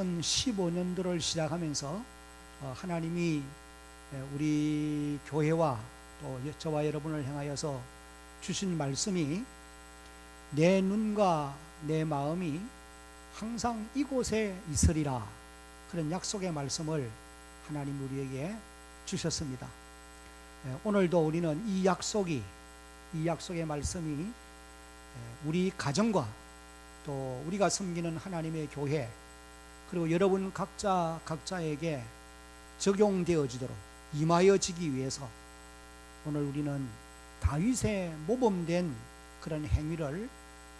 2015년도를 시작하면서 하나님이 우리 교회와 또 저와 여러분을 향하여서 주신 말씀이 내 눈과 내 마음이 항상 이곳에 있으리라, 그런 약속의 말씀을 하나님 우리에게 주셨습니다. 오늘도 우리는 이 약속의 말씀이 우리 가정과 또 우리가 섬기는 하나님의 교회, 그리고 여러분 각자에게 적용되어지도록 임하여지기 위해서 오늘 우리는 다윗의 모범된 그런 행위를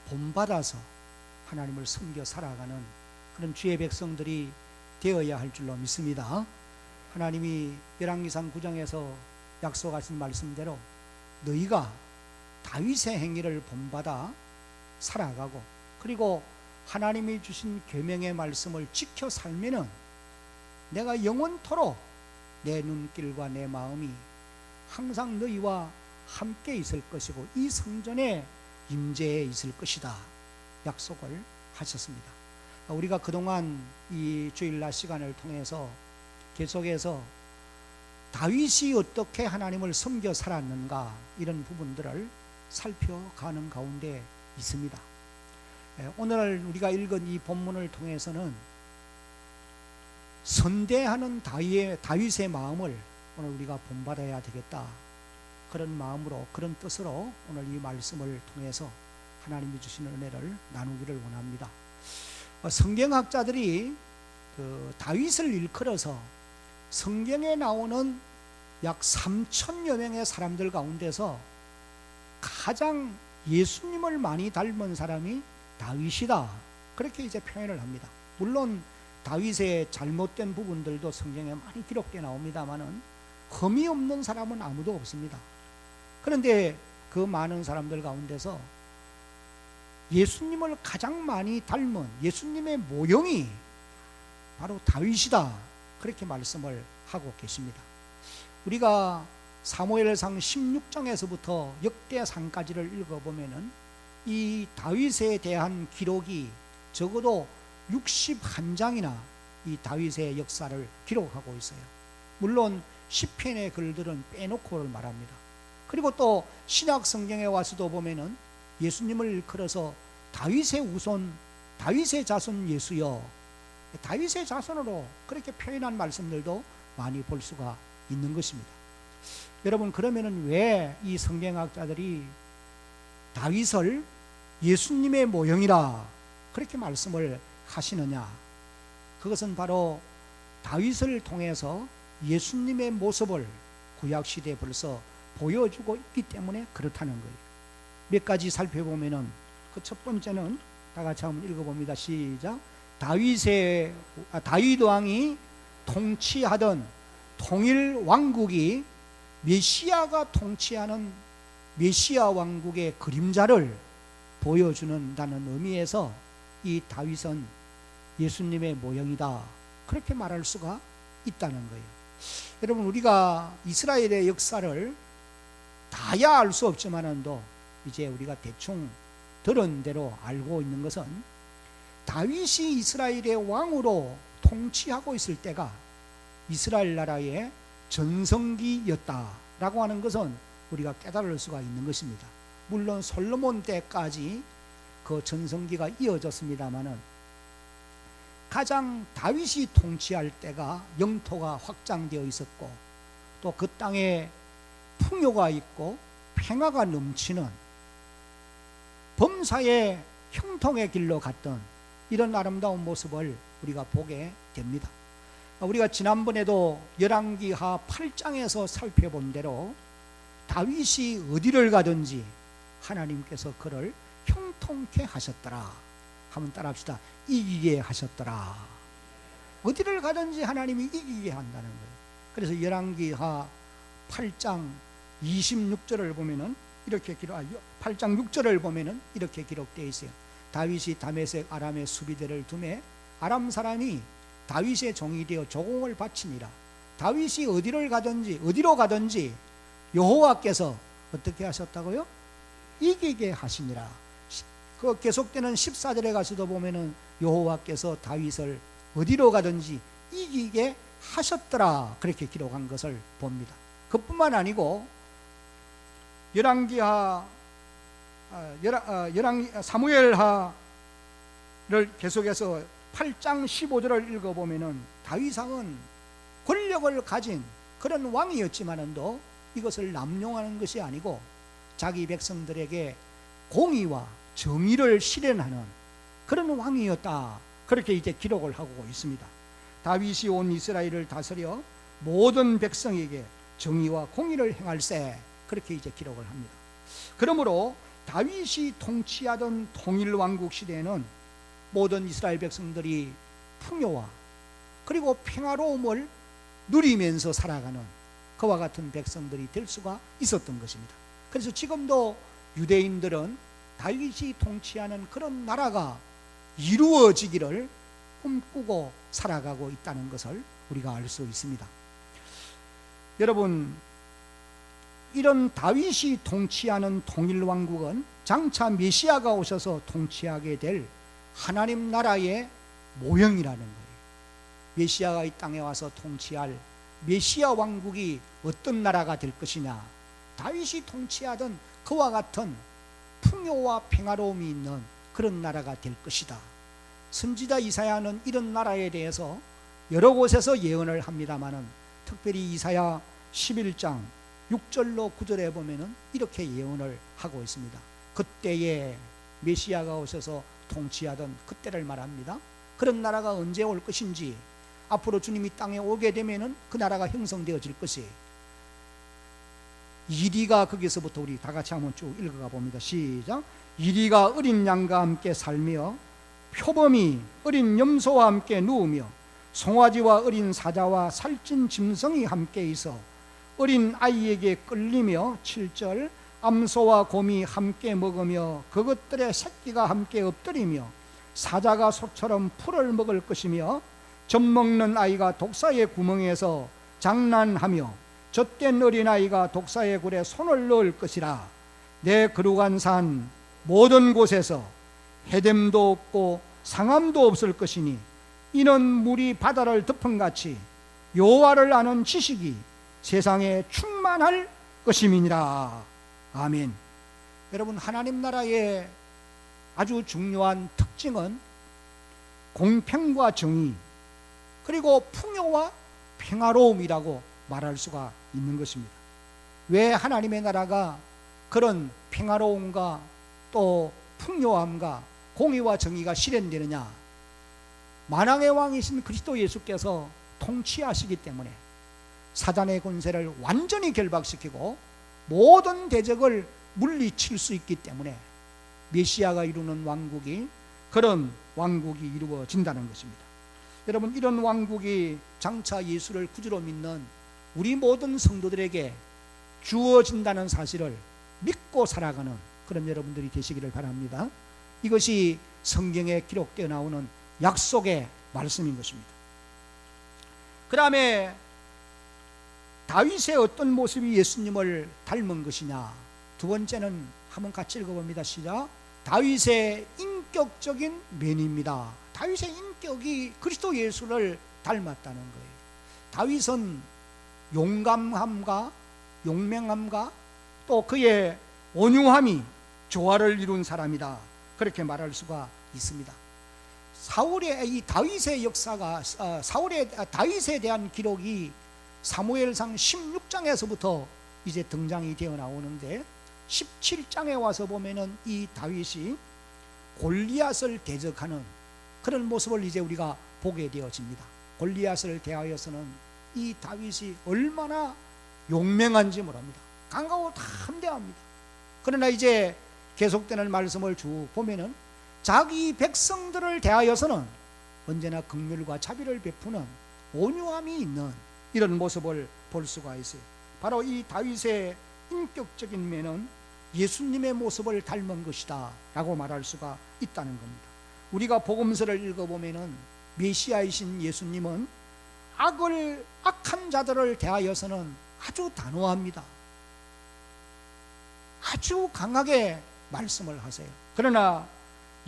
본받아서 하나님을 섬겨 살아가는 그런 주의 백성들이 되어야 할 줄로 믿습니다. 하나님이 열왕기상 9장에서 약속하신 말씀대로 너희가 다윗의 행위를 본받아 살아가고, 그리고 하나님이 주신 계명의 말씀을 지켜 살면은 내가 영원토록 내 눈길과 내 마음이 항상 너희와 함께 있을 것이고 이 성전에 임재해 있을 것이다, 약속을 하셨습니다. 우리가 그동안 이 주일날 시간을 통해서 계속해서 다윗이 어떻게 하나님을 섬겨 살았는가, 이런 부분들을 살펴가는 가운데 있습니다. 오늘 우리가 읽은 이 본문을 통해서는 선대하는 다윗의 마음을 오늘 우리가 본받아야 되겠다, 그런 마음으로, 그런 뜻으로 오늘 이 말씀을 통해서 하나님이 주시는 은혜를 나누기를 원합니다. 성경학자들이 다윗을 일컬어서 성경에 나오는 약 3천여 명의 사람들 가운데서 가장 예수님을 많이 닮은 사람이 다윗이다, 그렇게 이제 표현을 합니다. 물론 다윗의 잘못된 부분들도 성경에 많이 기록되어 나옵니다만은 흠이 없는 사람은 아무도 없습니다. 그런데 그 많은 사람들 가운데서 예수님을 가장 많이 닮은 예수님의 모형이 바로 다윗이다, 그렇게 말씀을 하고 계십니다. 우리가 사무엘상 16장에서부터 역대상까지를 읽어보면은 이 다윗에 대한 기록이 적어도 61장이나 이 다윗의 역사를 기록하고 있어요. 물론 시편의 글들은 빼놓고 말합니다. 그리고 또 신약 성경에 와서도 보면은 예수님을 일컬어서 다윗의 우손, 다윗의 자손 예수여, 다윗의 자손으로 그렇게 표현한 말씀들도 많이 볼 수가 있는 것입니다. 여러분, 그러면은 왜 이 성경학자들이 다윗을 예수님의 모형이라 그렇게 말씀을 하시느냐? 그것은 바로 다윗을 통해서 예수님의 모습을 구약시대에 벌써 보여주고 있기 때문에 그렇다는 거예요. 몇 가지 살펴보면은 그 첫 번째는 다 같이 한번 읽어봅니다. 시작. 다윗 왕이 통치하던 통일 왕국이 메시아가 통치하는 메시아 왕국의 그림자를 보여주는다는 의미에서 이 다윗은 예수님의 모형이다, 그렇게 말할 수가 있다는 거예요. 여러분, 우리가 이스라엘의 역사를 다야 알 수 없지만은도 이제 우리가 대충 들은 대로 알고 있는 것은 다윗이 이스라엘의 왕으로 통치하고 있을 때가 이스라엘 나라의 전성기였다라고 하는 것은 우리가 깨달을 수가 있는 것입니다. 물론 솔로몬 때까지 그 전성기가 이어졌습니다마는 가장 다윗이 통치할 때가 영토가 확장되어 있었고 또 그 땅에 풍요가 있고 평화가 넘치는 범사의 형통의 길로 갔던 이런 아름다운 모습을 우리가 보게 됩니다. 우리가 지난번에도 열왕기하 8장에서 살펴본 대로 다윗이 어디를 가든지 하나님께서 그를 형통케 하셨더라. 한번 따라합시다. 이기게 하셨더라. 어디를 가든지 하나님이 이기게 한다는 거예요. 그래서 열왕기하 8장 26절을 보면은 이렇게 8장 6절을 보면은 이렇게 기록되어 있어요. 다윗이 다메섹 아람의 수비대를 두매 아람 사람이 다윗의 종이 되어 조공을 바치니라. 다윗이 어디로 가든지 여호와께서 어떻게 하셨다고요? 이기게 하시니라. 그 계속되는 14절에 가서도 보면은 여호와께서 다윗을 어디로 가든지 이기게 하셨더라, 그렇게 기록한 것을 봅니다. 그뿐만 아니고 사무엘하를 계속해서 8장 15절을 읽어보면은 다윗 왕은 권력을 가진 그런 왕이었지만은도 이것을 남용하는 것이 아니고 자기 백성들에게 공의와 정의를 실현하는 그런 왕이었다, 그렇게 이제 기록을 하고 있습니다. 다윗이 온 이스라엘을 다스려 모든 백성에게 정의와 공의를 행할세, 그렇게 이제 기록을 합니다. 그러므로 다윗이 통치하던 통일 왕국 시대에는 모든 이스라엘 백성들이 풍요와 그리고 평화로움을 누리면서 살아가는 그와 같은 백성들이 될 수가 있었던 것입니다. 그래서 지금도 유대인들은 다윗이 통치하는 그런 나라가 이루어지기를 꿈꾸고 살아가고 있다는 것을 우리가 알 수 있습니다. 여러분, 이런 다윗이 통치하는 통일왕국은 장차 메시아가 오셔서 통치하게 될 하나님 나라의 모형이라는 거예요. 메시아가 이 땅에 와서 통치할 메시아 왕국이 어떤 나라가 될 것이냐, 다윗이 통치하던 그와 같은 풍요와 평화로움이 있는 그런 나라가 될 것이다. 선지자 이사야는 이런 나라에 대해서 여러 곳에서 예언을 합니다마는 특별히 이사야 11장 6절로 9절에 보면은 이렇게 예언을 하고 있습니다. 그때에 메시아가 오셔서 통치하던 그때를 말합니다. 그런 나라가 언제 올 것인지, 앞으로 주님이 땅에 오게 되면은 그 나라가 형성되어질 것이, 이리가, 거기서부터 우리 다 같이 한번 쭉 읽어가 봅니다. 시작. 이리가 어린 양과 함께 살며 표범이 어린 염소와 함께 누우며 송아지와 어린 사자와 살찐 짐승이 함께 있어 어린 아이에게 끌리며 7절 암소와 곰이 함께 먹으며 그것들의 새끼가 함께 엎드리며 사자가 소처럼 풀을 먹을 것이며 젖먹는 아이가 독사의 구멍에서 장난하며 젖된 어린아이가 독사의 굴에 손을 넣을 것이라. 내 거룩한 산 모든 곳에서 해됨도 없고 상함도 없을 것이니 이는 물이 바다를 덮은같이 여호와를 아는 지식이 세상에 충만할 것임이니라. 아멘. 여러분, 하나님 나라의 아주 중요한 특징은 공평과 정의 그리고 풍요와 평화로움이라고 말할 수가 있는 것입니다. 왜 하나님의 나라가 그런 평화로움과 또 풍요함과 공의와 정의가 실현되느냐? 만왕의 왕이신 그리스도 예수께서 통치하시기 때문에 사단의 권세를 완전히 결박시키고 모든 대적을 물리칠 수 있기 때문에 메시아가 이루는 왕국이, 그런 왕국이 이루어진다는 것입니다. 여러분, 이런 왕국이 장차 예수를 구주로 믿는 우리 모든 성도들에게 주어진다는 사실을 믿고 살아가는 그런 여러분들이 되시기를 바랍니다. 이것이 성경에 기록되어 나오는 약속의 말씀인 것입니다. 그 다음에 다윗의 어떤 모습이 예수님을 닮은 것이냐? 두 번째는 한번 같이 읽어봅니다. 시작. 다윗의 인격적인 면입니다. 다윗의 인격이 그리스도 예수를 닮았다는 거예요. 다윗은 용감함과 용맹함과 또 그의 온유함이 조화를 이룬 사람이다, 그렇게 말할 수가 있습니다. 사울의 이 다윗의 역사가, 다윗에 대한 기록이 사무엘상 16장에서부터 이제 등장이 되어 나오는데 17장에 와서 보면은 이 다윗이 골리앗을 대적하는 그런 모습을 이제 우리가 보게 되어집니다. 골리앗을 대하여서는 이 다윗이 얼마나 용맹한지 모릅니다. 강하고 담대합니다. 그러나 이제 계속되는 말씀을 쭉 보면은 자기 백성들을 대하여서는 언제나 긍휼과 자비를 베푸는 온유함이 있는 이런 모습을 볼 수가 있어요. 바로 이 다윗의 인격적인 면은 예수님의 모습을 닮은 것이다 라고 말할 수가 있다는 겁니다. 우리가 복음서를 읽어보면은 메시아이신 예수님은 악한 자들을 대하여서는 아주 단호합니다. 아주 강하게 말씀을 하세요. 그러나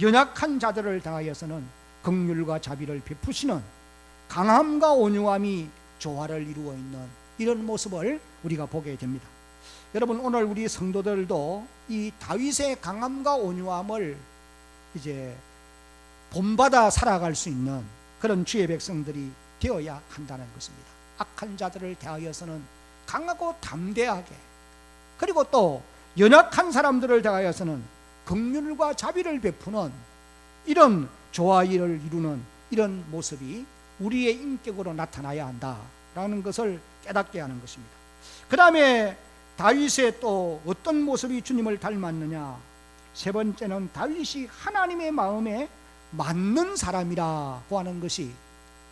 연약한 자들을 대하여서는 긍휼과 자비를 베푸시는 강함과 온유함이 조화를 이루어 있는 이런 모습을 우리가 보게 됩니다. 여러분, 오늘 우리 성도들도 이 다윗의 강함과 온유함을 이제 본받아 살아갈 수 있는 그런 주의 백성들이 되어야 한다는 것입니다. 악한 자들을 대하여서는 강하고 담대하게, 그리고 또 연약한 사람들을 대하여서는 긍휼과 자비를 베푸는 이런 조화를 이루는 이런 모습이 우리의 인격으로 나타나야 한다라는 것을 깨닫게 하는 것입니다. 그 다음에 다윗의 또 어떤 모습이 주님을 닮았느냐? 세 번째는 다윗이 하나님의 마음에 맞는 사람이라고 하는 것이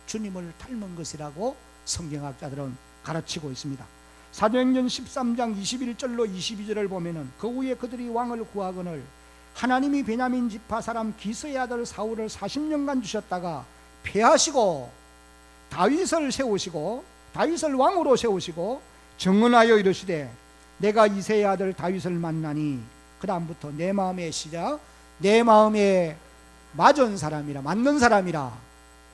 주님을 닮은 것이라고 성경학자들은 가르치고 있습니다. 사도행전 13장 21절로 22절을 보면은 그 후에 그들이 왕을 구하거늘 하나님이 베냐민 지파 사람 기스의 아들 사울을 40년간 주셨다가 패하시고 다윗을 왕으로 세우시고 정언하여 이르시되 내가 이새의 아들 다윗을 만나니 그 다음부터 내 마음의 시작, 내 마음에 맞은 사람이라, 맞는 사람이라,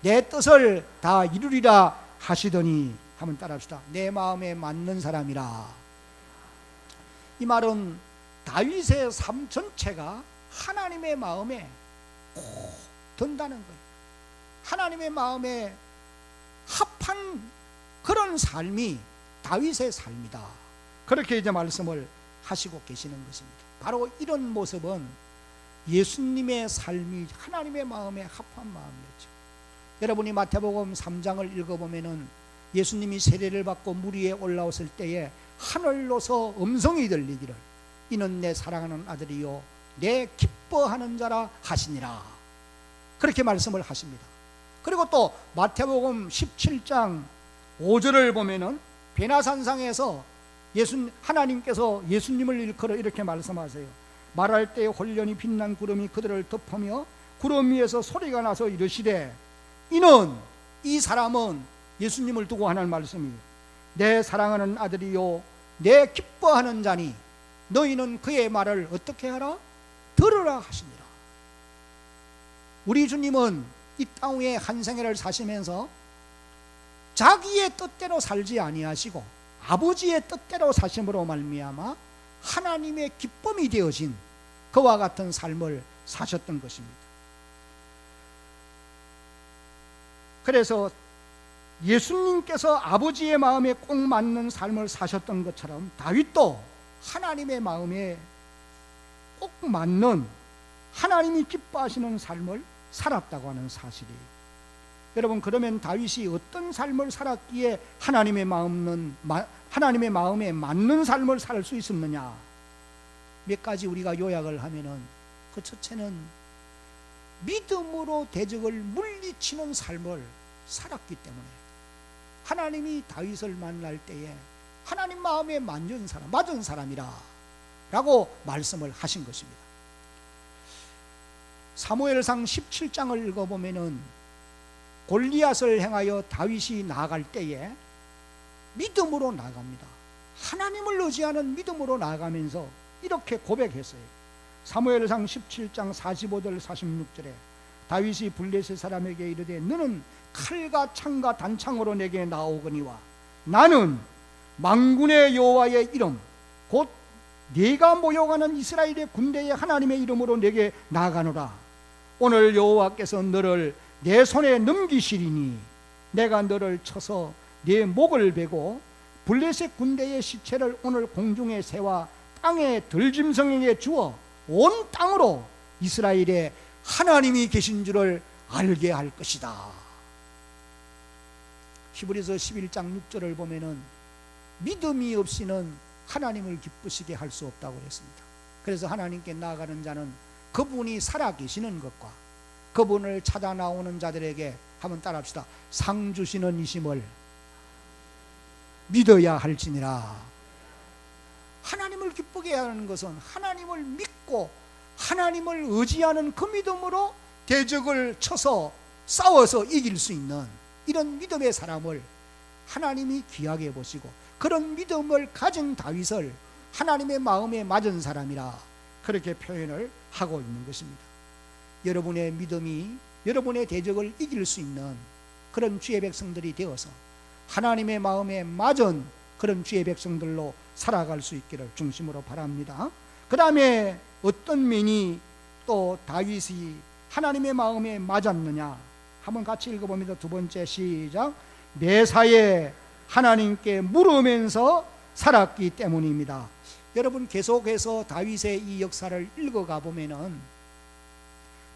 내 뜻을 다 이루리라 하시더니, 한번 따라합시다. 내 마음에 맞는 사람이라. 이 말은 다윗의 삶 전체가 하나님의 마음에 꼭 든다는 거예요. 하나님의 마음에 합한 그런 삶이 다윗의 삶이다. 그렇게 이제 말씀을 하시고 계시는 것입니다. 바로 이런 모습은 예수님의 삶이 하나님의 마음에 합한 마음이었죠. 여러분이 마태복음 3장을 읽어보면은 예수님이 세례를 받고 물 위에 올라왔을 때에 하늘로서 음성이 들리기를 이는 내 사랑하는 아들이요 내 기뻐하는 자라 하시니라. 그렇게 말씀을 하십니다. 그리고 또 마태복음 17장 5절을 보면은 베나산상에서 하나님께서 예수님을 일컬어 이렇게 말씀하세요. 말할 때 혼련히 빛난 구름이 그들을 덮으며 구름 위에서 소리가 나서 이르시되, 이 사람은 예수님을 두고 하는 말씀이에요. 내 사랑하는 아들이요 내 기뻐하는 자니 너희는 그의 말을 어떻게 하라? 들으라 하시니라. 우리 주님은 이 땅 위에 한 생애를 사시면서 자기의 뜻대로 살지 아니하시고 아버지의 뜻대로 사심으로 말미암아 하나님의 기쁨이 되어진 그와 같은 삶을 사셨던 것입니다. 그래서 예수님께서 아버지의 마음에 꼭 맞는 삶을 사셨던 것처럼 다윗도 하나님의 마음에 꼭 맞는 하나님이 기뻐하시는 삶을 살았다고 하는 사실이에요. 여러분, 그러면 다윗이 어떤 삶을 살았기에 하나님의 마음에 맞는 삶을 살 수 있었느냐? 몇 가지 우리가 요약을 하면은, 그 첫째는 믿음으로 대적을 물리치는 삶을 살았기 때문에 하나님이 다윗을 만날 때에 하나님 마음에 맞은 사람이라 라고 말씀을 하신 것입니다. 사무엘상 17장을 읽어보면은 골리앗을 향하여 다윗이 나아갈 때에 믿음으로 나아갑니다. 하나님을 의지하는 믿음으로 나아가면서 이렇게 고백했어요. 사무엘상 17장 45절 46절에 다윗이 블레셋 사람에게 이르되 너는 칼과 창과 단창으로 내게 나오거니와 나는 만군의 여호와의 이름 곧 네가 모여가는 이스라엘의 군대의 하나님의 이름으로 내게 나아가노라. 오늘 여호와께서 너를 내 손에 넘기시리니 내가 너를 쳐서 네 목을 베고 블레셋 군대의 시체를 오늘 공중의 새와 땅의 들짐승에게 주어 온 땅으로 이스라엘에 하나님이 계신 줄을 알게 할 것이다. 히브리서 11장 6절을 보면은 믿음이 없이는 하나님을 기쁘시게 할 수 없다고 그랬습니다. 그래서 하나님께 나아가는 자는 그분이 살아계시는 것과 그분을 찾아 나오는 자들에게 한번 따라합시다. 상 주시는 이심을 믿어야 할지니라. 하나님을 기쁘게 하는 것은 하나님을 믿고 하나님을 의지하는 그 믿음으로 대적을 쳐서 싸워서 이길 수 있는 이런 믿음의 사람을 하나님이 귀하게 보시고 그런 믿음을 가진 다윗을 하나님의 마음에 맞은 사람이라 그렇게 표현을 하고 있는 것입니다. 여러분의 믿음이 여러분의 대적을 이길 수 있는 그런 주의 백성들이 되어서 하나님의 마음에 맞은 그런 주의 백성들로 살아갈 수 있기를 중심으로 바랍니다. 그 다음에 어떤 면이 또 다윗이 하나님의 마음에 맞았느냐 한번 같이 읽어봅니다. 두 번째 시작. 매사에 하나님께 물으면서 살았기 때문입니다. 여러분 계속해서 다윗의 이 역사를 읽어가 보면은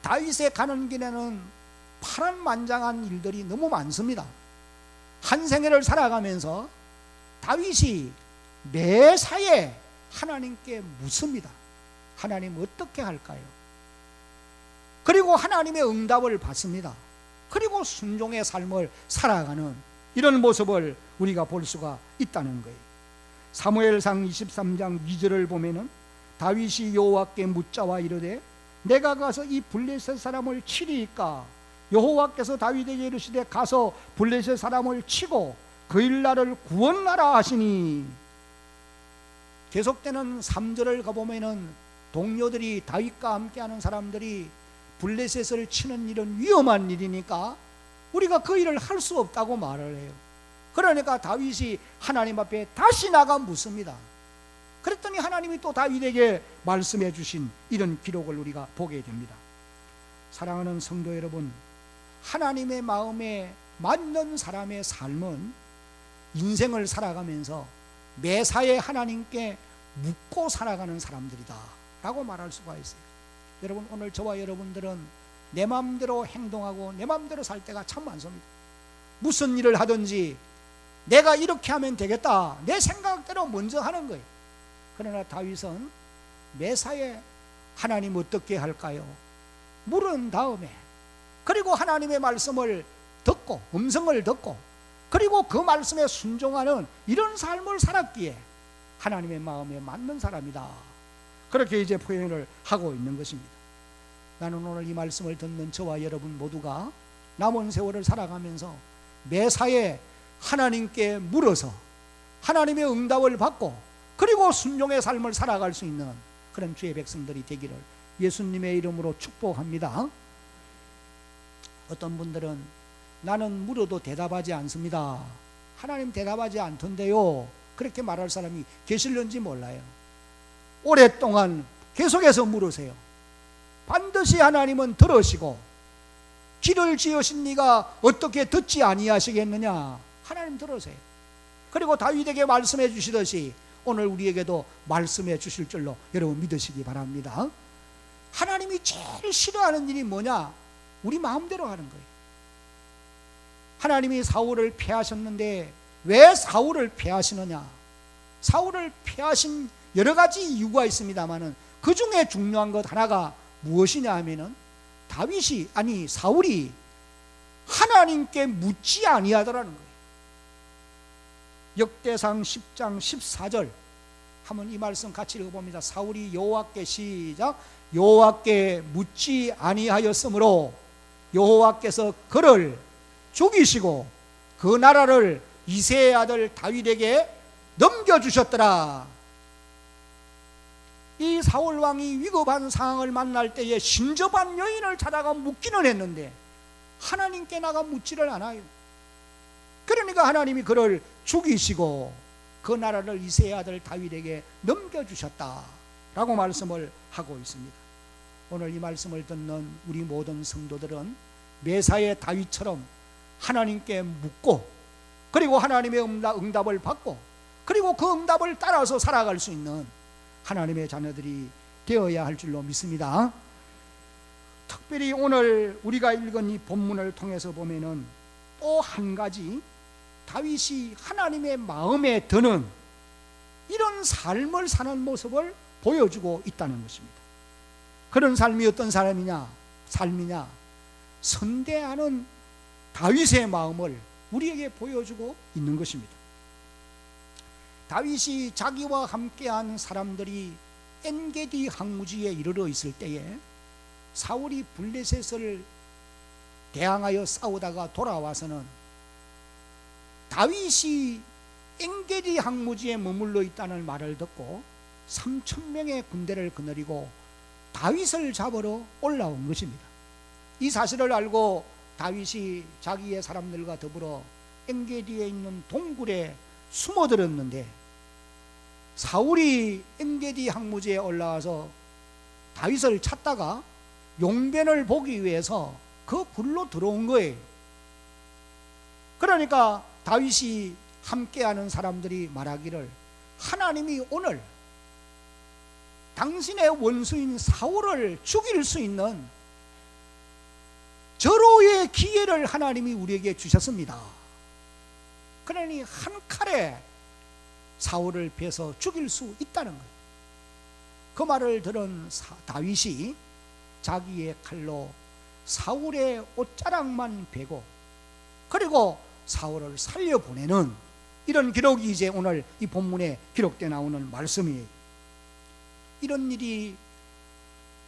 다윗의 가는 길에는 파란만장한 일들이 너무 많습니다. 한 생애를 살아가면서 다윗이 매사에 하나님께 묻습니다. 하나님 어떻게 할까요? 그리고 하나님의 응답을 받습니다. 그리고 순종의 삶을 살아가는 이런 모습을 우리가 볼 수가 있다는 거예요. 사무엘상 23장 2절을 보면은 다윗이 여호와께 묻자와 이르되 내가 가서 이 블레셋 사람을 치리이까? 여호와께서 다윗에게 이르시되 가서 블레셋 사람을 치고 그 일 나를 구원하라 하시니. 계속되는 3절을 가보면은 동료들이 다윗과 함께하는 사람들이 블레셋을 치는 일은 위험한 일이니까 우리가 그 일을 할 수 없다고 말을 해요. 그러니까 다윗이 하나님 앞에 다시 나가 묻습니다. 그랬더니 하나님이 또 다윗에게 말씀해 주신 이런 기록을 우리가 보게 됩니다. 사랑하는 성도 여러분, 하나님의 마음에 맞는 사람의 삶은 인생을 살아가면서 매사에 하나님께 묻고 살아가는 사람들이다 라고 말할 수가 있어요. 여러분, 오늘 저와 여러분들은 내 마음대로 행동하고 내 마음대로 살 때가 참 많습니다. 무슨 일을 하든지 내가 이렇게 하면 되겠다, 내 생각대로 먼저 하는 거예요. 그러나 다윗은 매사에 하나님 어떻게 할까요? 물은 다음에, 그리고 하나님의 말씀을 듣고 음성을 듣고 그리고 그 말씀에 순종하는 이런 삶을 살았기에 하나님의 마음에 맞는 사람이다, 그렇게 이제 표현을 하고 있는 것입니다. 나는 오늘 이 말씀을 듣는 저와 여러분 모두가 남은 세월을 살아가면서 매사에 하나님께 물어서 하나님의 응답을 받고 그리고 순종의 삶을 살아갈 수 있는 그런 주의 백성들이 되기를 예수님의 이름으로 축복합니다. 어떤 분들은 나는 물어도 대답하지 않습니다, 하나님 대답하지 않던데요, 그렇게 말할 사람이 계실는지 몰라요. 오랫동안 계속해서 물으세요. 반드시 하나님은 들으시고 길을 지으신 네가 어떻게 듣지 아니하시겠느냐, 하나님 들으세요. 그리고 다윗에게 말씀해 주시듯이 오늘 우리에게도 말씀해 주실 줄로 여러분 믿으시기 바랍니다. 하나님이 제일 싫어하는 일이 뭐냐? 우리 마음대로 하는 거예요. 하나님이 사울을 패하셨는데 왜 사울을 패하시느냐? 사울을 패하신 여러 가지 이유가 있습니다만은 그 중에 중요한 것 하나가 무엇이냐 하면은 사울이 하나님께 묻지 아니하더라는 거예요. 역대상 10장 14절 한번 이 말씀 같이 읽어봅니다. 사울이 여호와께 시작. 여호와께 묻지 아니하였으므로 여호와께서 그를 죽이시고 그 나라를 이새의 아들 다윗에게 넘겨주셨더라. 이 사울 왕이 위급한 상황을 만날 때에 신접한 여인을 찾아가 묻기는 했는데 하나님께 나가 묻지를 않아요. 그러니까 하나님이 그를 죽이시고 그 나라를 이새의 아들 다윗에게 넘겨주셨다라고 말씀을 하고 있습니다. 오늘 이 말씀을 듣는 우리 모든 성도들은 매사의 다윗처럼 하나님께 묻고 그리고 하나님의 응답을 받고 그리고 그 응답을 따라서 살아갈 수 있는 하나님의 자녀들이 되어야 할 줄로 믿습니다. 특별히 오늘 우리가 읽은 이 본문을 통해서 보면은 또 한 가지 다윗이 하나님의 마음에 드는 이런 삶을 사는 모습을 보여주고 있다는 것입니다. 그런 삶이 어떤 삶이냐? 선대하는 다윗의 마음을 우리에게 보여주고 있는 것입니다. 다윗이 자기와 함께한 사람들이 엔게디 항무지에 이르러 있을 때에 사울이 블레셋을 대항하여 싸우다가 돌아와서는 다윗이 엔게디 항무지에 머물러 있다는 말을 듣고 3,000명의 군대를 거느리고 다윗을 잡으러 올라온 것입니다. 이 사실을 알고 다윗이 자기의 사람들과 더불어 엔게디에 있는 동굴에 숨어들었는데 사울이 엔게디 항무지에 올라와서 다윗을 찾다가 용변을 보기 위해서 그 굴로 들어온 거예요. 그러니까 다윗이 함께하는 사람들이 말하기를 하나님이 오늘 당신의 원수인 사울을 죽일 수 있는 절호의 기회를 하나님이 우리에게 주셨습니다. 그러니 한 칼에 사울을 베서 죽일 수 있다는 거예요. 그 말을 들은 다윗이 자기의 칼로 사울의 옷자락만 베고 그리고 사울을 살려보내는 이런 기록이 이제 오늘 이 본문에 기록되어 나오는 말씀이에요. 이런 일이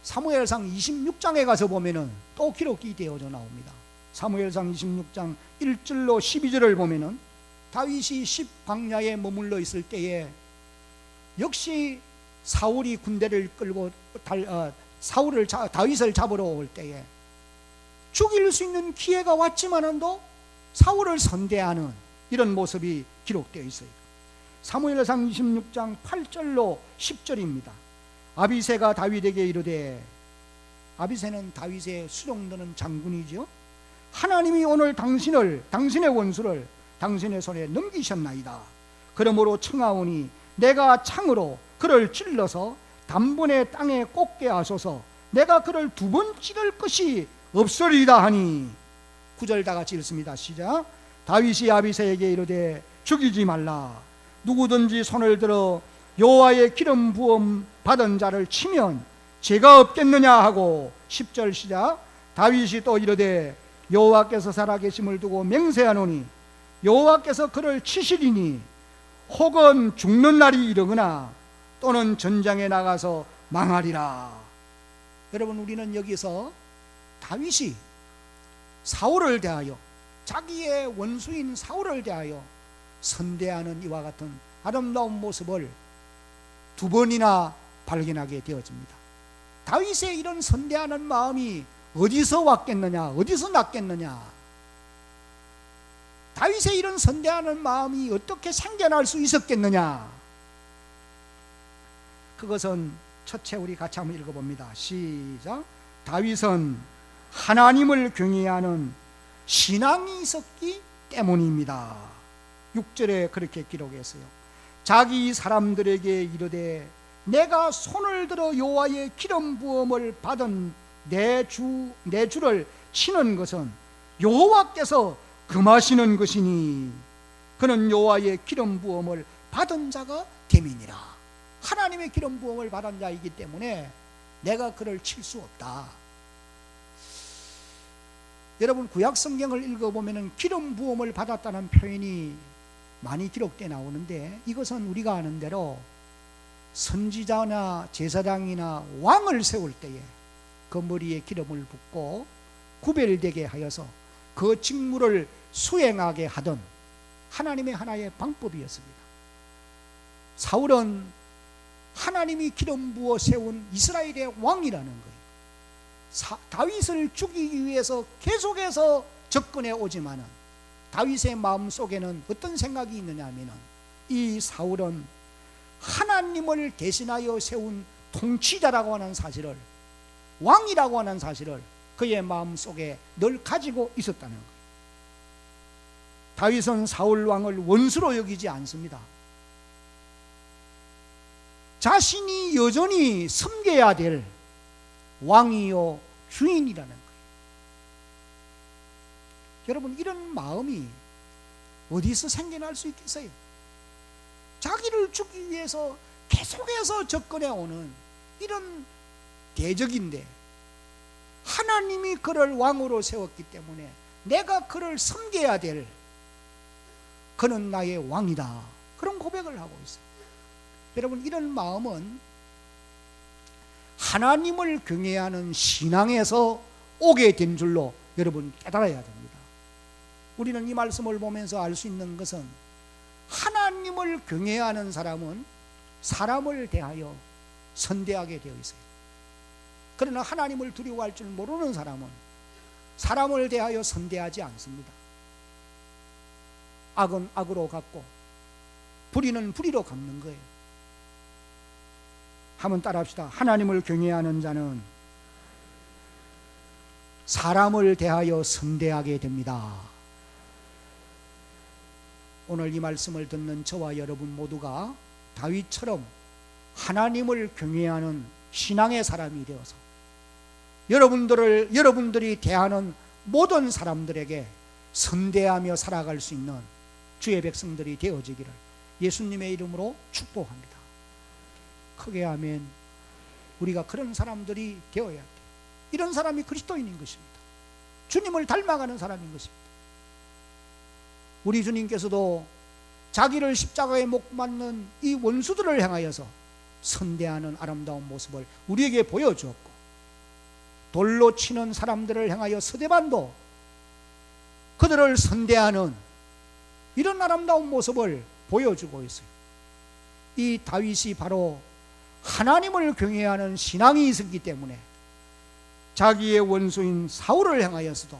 사무엘상 26장에 가서 보면은 또 기록이 되어져 나옵니다. 사무엘상 26장 1절로 12절을 보면은 다윗이 십광야에 머물러 있을 때에 역시 사울이 군대를 끌고 다윗을 잡으러 올 때에 죽일 수 있는 기회가 왔지만도 사울을 선대하는 이런 모습이 기록되어 있어요. 사무엘상 26장 8절로 10절입니다. 아비새가 다윗에게 이르되, 아비새는 다윗의 수종드는 장군이죠. 하나님이 오늘 당신의 원수를 당신의 손에 넘기셨나이다. 그러므로 청하오니 내가 창으로 그를 찔러서 단번에 땅에 꽂게 하소서. 내가 그를 2번 찌를 것이 없으리이다 하니. 9절 다 같이 읽습니다. 시작. 다윗이 아비새에게 이르되 죽이지 말라. 누구든지 손을 들어 여호와의 기름 부음 받은 자를 치면 죄가 없겠느냐 하고. 10절 시작. 다윗이 또 이르되 여호와께서 살아계심을 두고 맹세하노니 여호와께서 그를 치시리니 혹은 죽는 날이 이르거나 또는 전장에 나가서 망하리라. 여러분, 우리는 여기서 다윗이 사울을 대하여, 자기의 원수인 사울을 대하여 선대하는 이와 같은 아름다운 모습을 2번이나 발견하게 되어집니다. 다윗의 이런 선대하는 마음이 어디서 왔겠느냐, 어디서 났겠느냐, 다윗의 이런 선대하는 마음이 어떻게 생겨날 수 있었겠느냐. 그것은 첫째 우리 같이 한번 읽어봅니다. 시작. 다윗은 하나님을 경외하는 신앙이 있었기 때문입니다. 6절에 그렇게 기록했어요. 자기 사람들에게 이르되 내가 손을 들어 여호와의 기름 부음을 받은 내 주를 치는 것은 여호와께서 금하시는 것이니 그는 여호와의 기름 부음을 받은 자가 됨이니라. 하나님의 기름 부음을 받은 자이기 때문에 내가 그를 칠 수 없다. 여러분, 구약 성경을 읽어보면 기름 부음을 받았다는 표현이 많이 기록되어 나오는데, 이것은 우리가 아는 대로 선지자나 제사장이나 왕을 세울 때에 그 머리에 기름을 붓고 구별되게 하여서 그 직무를 수행하게 하던 하나님의 하나의 방법이었습니다. 사울은 하나님이 기름 부어 세운 이스라엘의 왕이라는 거예요. 다윗을 죽이기 위해서 계속해서 접근해 오지만은 다윗의 마음속에는 어떤 생각이 있느냐 하면은 이 사울은 하나님을 대신하여 세운 통치자라고 하는 사실을, 왕이라고 하는 사실을 그의 마음속에 늘 가지고 있었다는 거예요. 다윗은 사울 왕을 원수로 여기지 않습니다. 자신이 여전히 섬겨야 될 왕이요 주인이라는 거예요. 여러분, 이런 마음이 어디서 생겨날 수 있겠어요? 자기를 죽이기 위해서 계속해서 접근해 오는 이런 대적인데 하나님이 그를 왕으로 세웠기 때문에 내가 그를 섬겨야 될, 그는 나의 왕이다, 그런 고백을 하고 있어요. 여러분, 이런 마음은 하나님을 경외하는 신앙에서 오게 된 줄로 여러분 깨달아야 됩니다. 우리는 이 말씀을 보면서 알 수 있는 것은 하나님을 경외하는 사람은 사람을 대하여 선대하게 되어 있어요. 그러나 하나님을 두려워할 줄 모르는 사람은 사람을 대하여 선대하지 않습니다. 악은 악으로 갚고 불의는 불의로 갚는 거예요. 한번 따라합시다. 하나님을 경외하는 자는 사람을 대하여 선대하게 됩니다. 오늘 이 말씀을 듣는 저와 여러분 모두가 다윗처럼 하나님을 경외하는 신앙의 사람이 되어서 여러분들이 대하는 모든 사람들에게 선대하며 살아갈 수 있는 주의 백성들이 되어지기를 예수님의 이름으로 축복합니다. 크게 아멘. 우리가 그런 사람들이 되어야 돼. 이런 사람이 그리스도인인 것입니다. 주님을 닮아가는 사람인 것입니다. 우리 주님께서도 자기를 십자가에 못 맞는 이 원수들을 향하여서 선대하는 아름다운 모습을 우리에게 보여주었고, 돌로 치는 사람들을 향하여 스데반도 그들을 선대하는 이런 아름다운 모습을 보여주고 있어요. 이 다윗이 바로 하나님을 경외하는 신앙이 있었기 때문에 자기의 원수인 사울을 향하여서도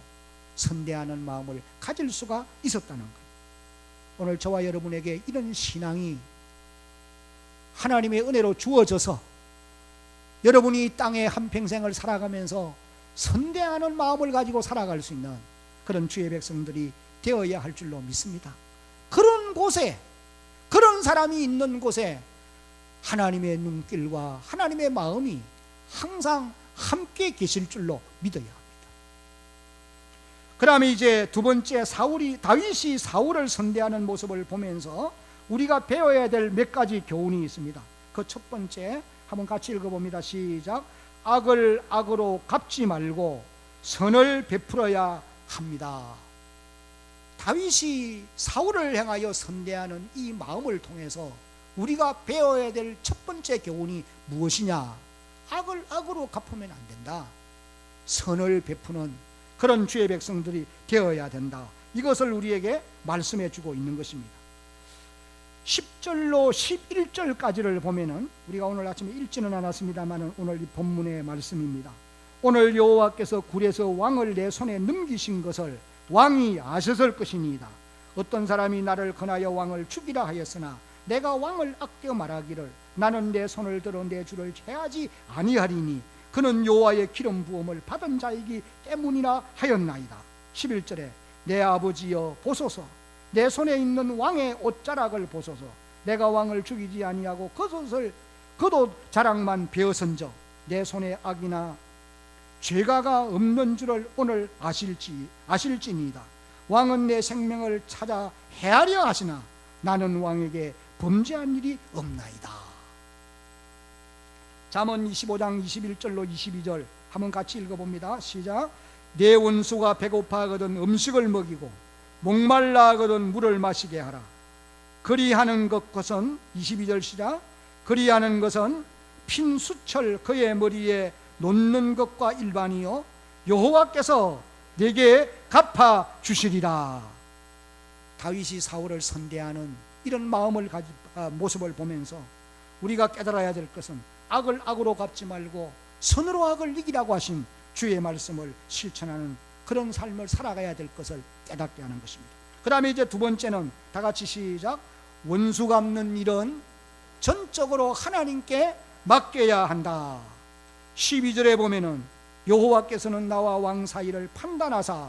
선대하는 마음을 가질 수가 있었다는 거예요. 오늘 저와 여러분에게 이런 신앙이 하나님의 은혜로 주어져서 여러분이 이 땅에 한평생을 살아가면서 선대하는 마음을 가지고 살아갈 수 있는 그런 주의 백성들이 되어야 할 줄로 믿습니다. 그런 곳에, 그런 사람이 있는 곳에 하나님의 눈길과 하나님의 마음이 항상 함께 계실 줄로 믿어야 합니다. 그 다음에 이제 두 번째, 다윗이 사울을 선대하는 모습을 보면서 우리가 배워야 될 몇 가지 교훈이 있습니다. 그 첫 번째 한번 같이 읽어봅니다. 시작. 악을 악으로 갚지 말고 선을 베풀어야 합니다. 다윗이 사울을 향하여 선대하는 이 마음을 통해서 우리가 배워야 될 첫 번째 교훈이 무엇이냐? 악을 악으로 갚으면 안 된다. 선을 베푸는 그런 주의 백성들이 되어야 된다. 이것을 우리에게 말씀해 주고 있는 것입니다. 10절로 11절까지를 보면은 우리가 오늘 아침에 읽지는 않았습니다만 오늘 이 본문의 말씀입니다. 오늘 여호와께서 굴에서 왕을 내 손에 넘기신 것을 왕이 아셨을 것이니이다. 어떤 사람이 나를 권하여 왕을 죽이라 하였으나 내가 왕을 아껴 말하기를 나는 내 손을 들어 내 주를 해하지 아니하리니 그는 여호와의 기름 부음을 받은 자이기 때문이라 하였나이다. 11절에 내 아버지여 보소서, 내 손에 있는 왕의 옷자락을 보소서. 내가 왕을 죽이지 아니하고 그도 자락만 베어선저 내 손에 악이나 죄가가 없는 줄을 오늘 아실지니이다. 왕은 내 생명을 찾아 해하려 하시나 나는 왕에게 범죄한 일이 없나이다. 잠언 25장 21절로 22절 한번 같이 읽어봅니다. 시작. 내 원수가 배고파하거든 음식을 먹이고 목말라 하거든 물을 마시게 하라. 그리하는 것은 22절 시작. 그리하는 것은 핀 수철 그의 머리에 놓는 것과 일반이요 여호와께서 내게 갚아 주시리라. 다윗이 사울을 선대하는 이런 마음을 모습을 보면서 우리가 깨달아야 될 것은 악을 악으로 갚지 말고 선으로 악을 이기라고 하신 주의 말씀을 실천하는 그런 삶을 살아가야 될 것을 깨닫게 하는 것입니다. 그 다음에 이제 두 번째는 다 같이 시작. 원수 갚는 일은 전적으로 하나님께 맡겨야 한다. 12절에 보면은 여호와께서는 나와 왕 사이를 판단하사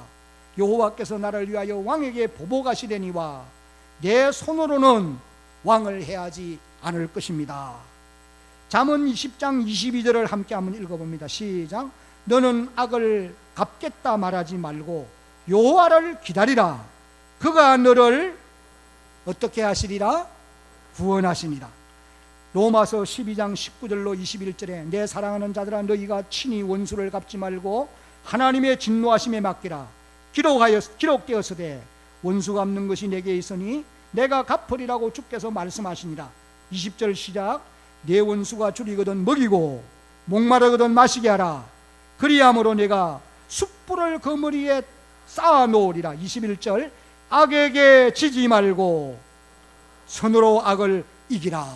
여호와께서 나를 위하여 왕에게 보복하시려니와 내 손으로는 왕을 해하지 않을 것입니다. 잠언 20장 22절을 함께 한번 읽어봅니다. 시작. 너는 악을 갚겠다 말하지 말고 여호와를 기다리라. 그가 너를 어떻게 하시리라? 구원하시니라. 로마서 12장 19절로 21절에 내 사랑하는 자들아 너희가 친히 원수를 갚지 말고 하나님의 진노하심에 맡기라. 기록되었으되 원수 갚는 것이 내게 있으니 내가 갚으리라고 주께서 말씀하시니라. 20절 시작. 내 원수가 줄이거든 먹이고 목마르거든 마시게 하라. 그리함으로 내가 숯불을 그 머리에 쌓아 놓으리라. 21절 악에게 지지 말고 손으로 악을 이기라.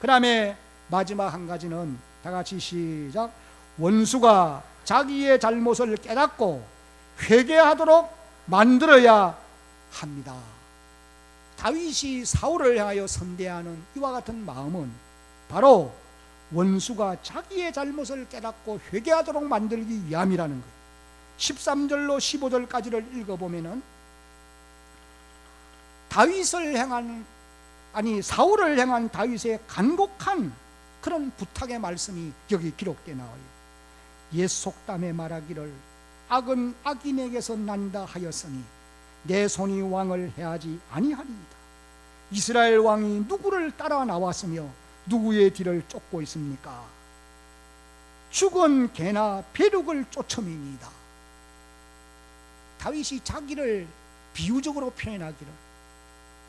그 다음에 마지막 한 가지는 다 같이 시작. 원수가 자기의 잘못을 깨닫고 회개하도록 만들어야 합니다. 다윗이 사울을 향하여 선대하는 이와 같은 마음은 바로 원수가 자기의 잘못을 깨닫고 회개하도록 만들기 위함이라는 거예요. 13절로 15절까지를 읽어보면은 사울을 향한 다윗의 간곡한 그런 부탁의 말씀이 여기 기록되어 나와요. 옛 속담에 말하기를 악은 악인에게서 난다 하였으니 내 손이 왕을 해하지 아니하리이다. 이스라엘 왕이 누구를 따라 나왔으며 누구의 뒤를 쫓고 있습니까? 죽은 개나 벼룩을 쫓음이니이다. 다윗이 자기를 비유적으로 표현하기를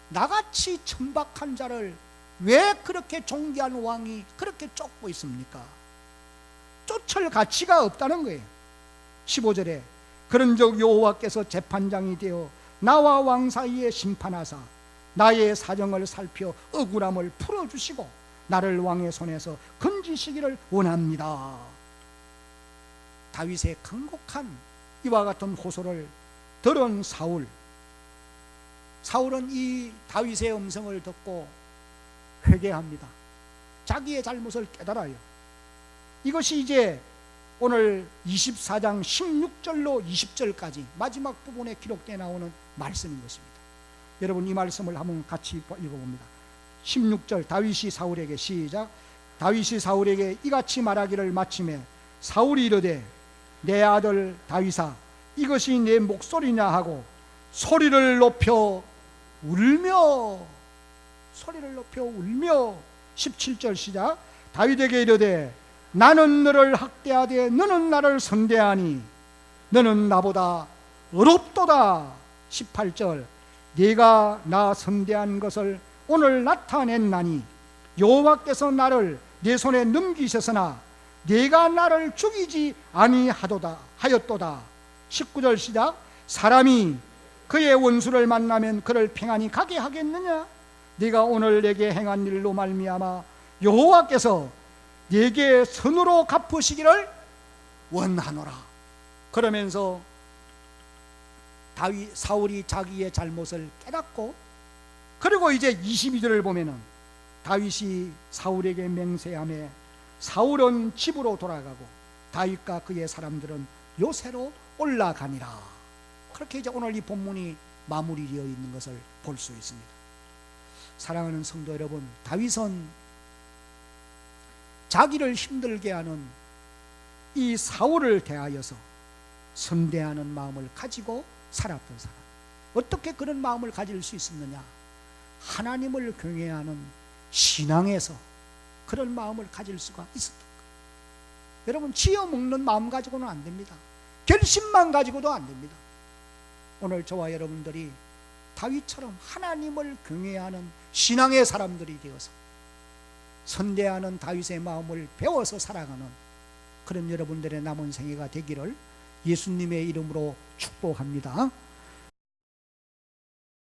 나같이 천박한 자를 왜 그렇게 존귀한 왕이 그렇게 쫓고 있습니까? 쫓을 가치가 없다는 거예요. 15절에 그런즉 여호와께서 재판장이 되어 나와 왕 사이에 심판하사 나의 사정을 살펴 억울함을 풀어주시고 나를 왕의 손에서 건지시기를 원합니다. 다윗의 간곡한 이와 같은 호소를 들은 사울은 이 다윗의 음성을 듣고 회개합니다. 자기의 잘못을 깨달아요. 이것이 이제 오늘 24장 16절로 20절까지 마지막 부분에 기록되어 나오는 말씀인 것입니다. 여러분 이 말씀을 한번 같이 읽어봅니다. 16절 다윗이 사울에게 시작. 다윗이 사울에게 이같이 말하기를 마침에 사울이 이르되 내 아들 다윗아 이것이 내 목소리냐 하고 소리를 높여 울며 17절 시작. 다윗에게 이르되 나는 너를 학대하되 너는 나를 선대하니 너는 나보다 어렵도다. 18절 네가 나 선대한 것을 오늘 나타냈나니 여호와께서 나를 내 손에 넘기셨으나 네가 나를 죽이지 아니하도다 하였도다. 19절 시작. 사람이 그의 원수를 만나면 그를 평안히 가게 하겠느냐? 네가 오늘 내게 행한 일로 말미암아 여호와께서 네게 선으로 갚으시기를 원하노라. 그러면서 사울이 자기의 잘못을 깨닫고 그리고 이제 22절을 보면은 다윗이 사울에게 맹세하며 사울은 집으로 돌아가고 다윗과 그의 사람들은 요새로 올라가니라. 그렇게 이제 오늘 이 본문이 마무리되어 있는 것을 볼 수 있습니다. 사랑하는 성도 여러분, 다윗은 자기를 힘들게 하는 이 사울을 대하여서 선대하는 마음을 가지고 살았던 사람. 어떻게 그런 마음을 가질 수 있었느냐? 하나님을 경외하는 신앙에서 그런 마음을 가질 수가 있었던 거예요. 여러분 지어먹는 마음 가지고는 안 됩니다. 결심만 가지고도 안 됩니다. 오늘 저와 여러분들이 다윗처럼 하나님을 경외하는 신앙의 사람들이 되어서 선대하는 다윗의 마음을 배워서 살아가는 그런 여러분들의 남은 생애가 되기를 예수님의 이름으로 축복합니다.